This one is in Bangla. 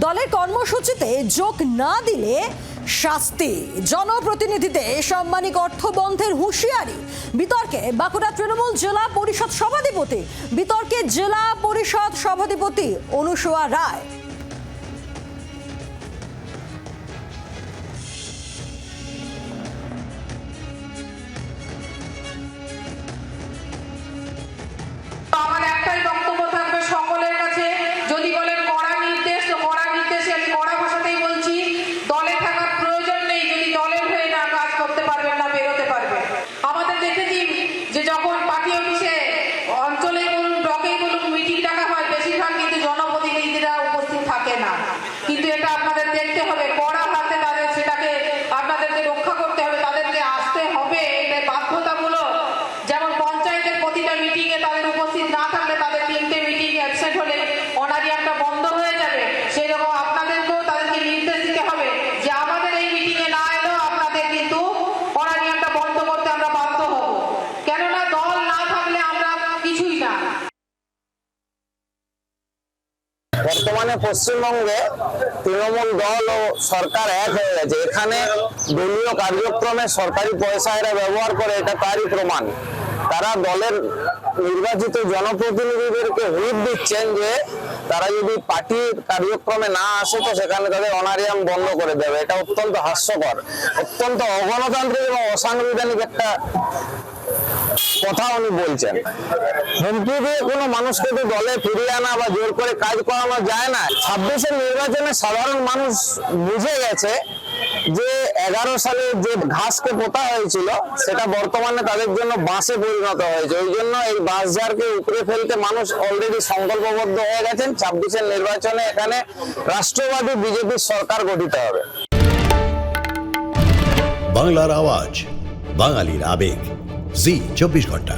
দলের কর্মসূচিতে যোগ না দিলে শাস্তি, জনপ্রতিনিধিদের সাম্মানিক অর্থ বন্ধের হুঁশিয়ারি। বিতর্কে বাঁকুড়া তৃণমূল জেলা পরিষদ সভাধিপতি, বিতর্কে জেলা পরিষদ সভাধিপতি অনুসুয়া রায়। আমার একটাই বক্তব্য থাকবে সকলের কাছে, যদি বলেন কড়া নির্দেশ, তো কড়া নির্দেশে আমি কড়া ভাষাতেই বলছি, দলে থাকার প্রয়োজন নেই যদি দলের হয়ে না কাজ করতে পারবেন না বেরোতে পারবেন। আমাদের দেখেছি যে যখন পার্টি অফিসে অঞ্চলে বলুন ব্লকেই বলুন মিটিং ডাকা হয়, বেশিরভাগ কিন্তু জনপ্রতিনিধিরা উপস্থিত থাকে না। কিন্তু এটা আপনাদের দেখতে হবে, কড়া হাতে তাদের সেটাকে আপনাদেরকে রক্ষা করতে হবে, তাদেরকে আসতে হবে, এটা বাধ্যতামূলক। যেমন পঞ্চায়েতের প্রতিটা মিটিংয়ে তাদের উপস্থিত না থাকলে তাদের 3টে মিটিং অ্যাবসেন্ট হলে অনারিয়ামটা বন্ধ হয়ে যাবে। সেই রকম আপনাদেরকেও তাদেরকে নির্দেশ দিতে হবে যে আমাদের এই মিটিংয়ে না এলেও আপনাদের কিন্তু অনারিয়ামটা বন্ধ করতে আমরা বাধ্য হব, কেননা দল না থাকলে আমরা কিছুই না। বর্তমানে পশ্চিমবঙ্গে তৃণমূল দল ও সরকার এক হয়ে গেছে। এখানে দলীয় কার্যক্রমে সরকারি পয়সা এরা ব্যবহার করে, এটা তারই প্রমাণ। তারা দলের নির্বাচিত জনপ্রতিনিধিদেরকে হুইপ দিচ্ছেন যে তারা যদি পার্টির কার্যক্রমে না আসে তো সেখানে তাদের অনারিয়াম বন্ধ করে দেবে। এটা অত্যন্ত হাস্যকর, অত্যন্ত অগণতান্ত্রিক এবং অসাংবিধানিক একটা কথা উনি বলছেন। হুমকি দিয়ে কোনো মানুষকে তো দলে ফিরিয়ে আনা বা জোর করে কাজ করানো যায় না। 26-এর নির্বাচনে সাধারণ মানুষ বুঝে গেছে যে 11 সালে যে ঘাসকে পোতা হয়েছিল সেটা বর্তমানে তাদের জন্য বাঁশে পরিণত হয়েছে। ওই জন্য এই বাঁশঝাড়কে উপড়ে ফেলতে মানুষ অলরেডি সংকল্পবদ্ধ হয়ে গেছেন। 26-এর নির্বাচনে এখানে রাষ্ট্রবাদী বিজেপির সরকার গঠিত হবে। বাংলার আওয়াজ, বাঙালির আবেগ, জি 24 ঘন্টা।